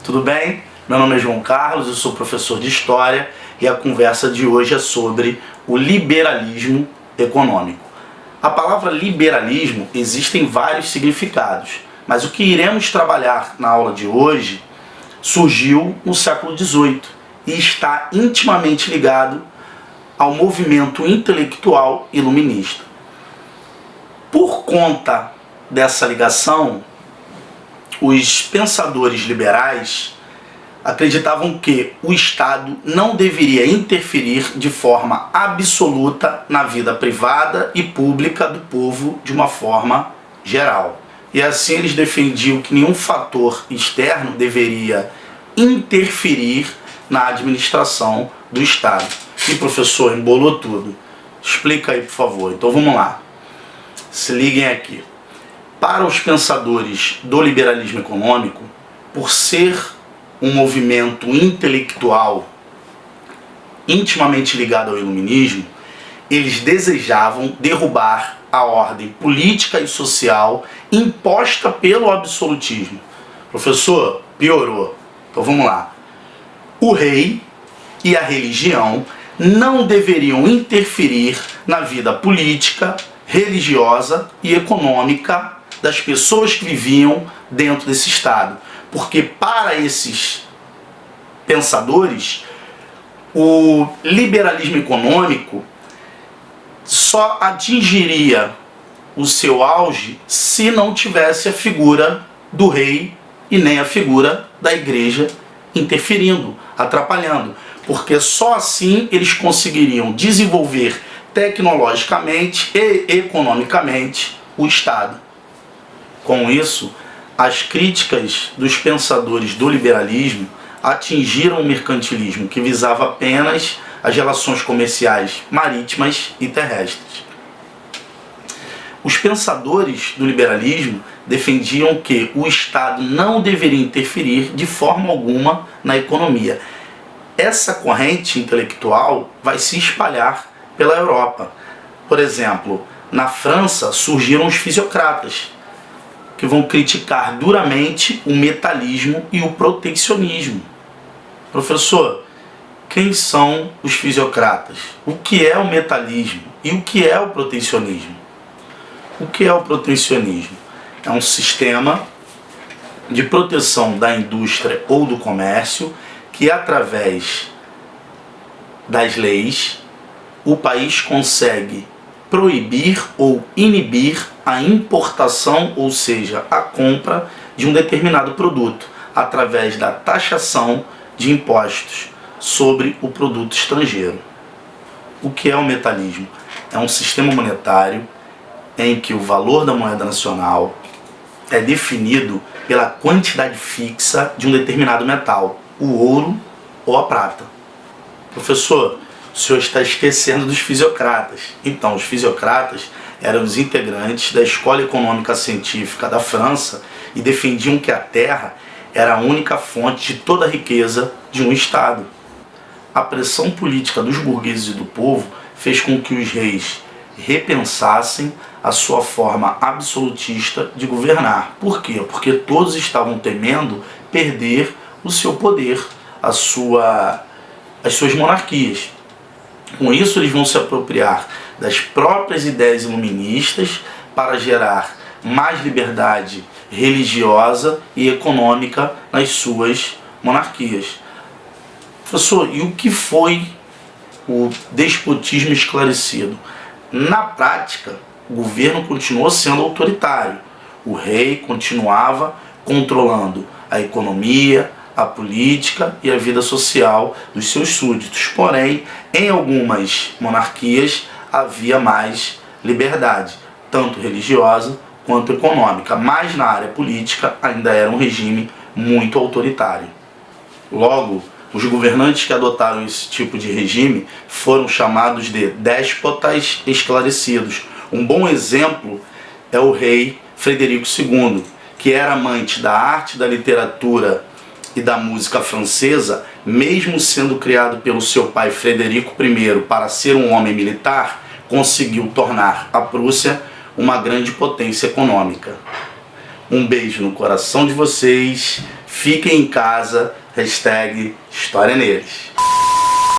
Tudo bem? Meu nome é João Carlos, eu sou professor de História e a conversa de hoje é sobre o liberalismo econômico. A palavra liberalismo existem vários significados, mas o que iremos trabalhar na aula de hoje surgiu no século XVIII e está intimamente ligado ao movimento intelectual iluminista. Por conta dessa ligação, os pensadores liberais acreditavam que o Estado não deveria interferir de forma absoluta na vida privada e pública do povo de uma forma geral. E assim eles defendiam que nenhum fator externo deveria interferir na administração do Estado. E professor, embolou tudo. Explica aí, por favor. Então vamos lá. Se liguem aqui. Para os pensadores do liberalismo econômico, por ser um movimento intelectual intimamente ligado ao iluminismo, eles desejavam derrubar a ordem política e social imposta pelo absolutismo. Professor, piorou. Então vamos lá. O rei e a religião não deveriam interferir na vida política, religiosa e econômica das pessoas que viviam dentro desse Estado. Porque para esses pensadores, o liberalismo econômico só atingiria o seu auge se não tivesse a figura do rei e nem a figura da igreja interferindo, atrapalhando. Porque só assim eles conseguiriam desenvolver tecnologicamente e economicamente o Estado. Com isso, as críticas dos pensadores do liberalismo atingiram o mercantilismo, que visava apenas as relações comerciais marítimas e terrestres. Os pensadores do liberalismo defendiam que o Estado não deveria interferir de forma alguma na economia. Essa corrente intelectual vai se espalhar pela Europa. Por exemplo, na França surgiram os fisiocratas, que vão criticar duramente o metalismo e o protecionismo. Professor, quem são os fisiocratas? O que é o metalismo e o que é o protecionismo? O que é o protecionismo? É um sistema de proteção da indústria ou do comércio que, através das leis, o país consegue proibir ou inibir a importação, ou seja, a compra de um determinado produto, através da taxação de impostos sobre o produto estrangeiro. O que é o metalismo? É um sistema monetário em que o valor da moeda nacional é definido pela quantidade fixa de um determinado metal, o ouro ou a prata. Professor, o senhor está esquecendo dos fisiocratas. Então, os fisiocratas eram os integrantes da Escola Econômica Científica da França e defendiam que a terra era a única fonte de toda a riqueza de um Estado. A pressão política dos burgueses e do povo fez com que os reis repensassem a sua forma absolutista de governar. Por quê? Porque todos estavam temendo perder o seu poder, as suas monarquias. Com isso, eles vão se apropriar das próprias ideias iluministas para gerar mais liberdade religiosa e econômica nas suas monarquias. Professor, e o que foi o despotismo esclarecido? Na prática, o governo continuou sendo autoritário. O rei continuava controlando a economia, a política e a vida social dos seus súditos. Porém, em algumas monarquias havia mais liberdade, tanto religiosa quanto econômica, mas na área política ainda era um regime muito autoritário. Logo, os governantes que adotaram esse tipo de regime foram chamados de déspotas esclarecidos. Um bom exemplo é o rei Frederico II, que era amante da arte e da literatura e da música francesa, mesmo sendo criado pelo seu pai Frederico I para ser um homem militar, conseguiu tornar a Prússia uma grande potência econômica. Um beijo no coração de vocês, fiquem em casa, #História Neles.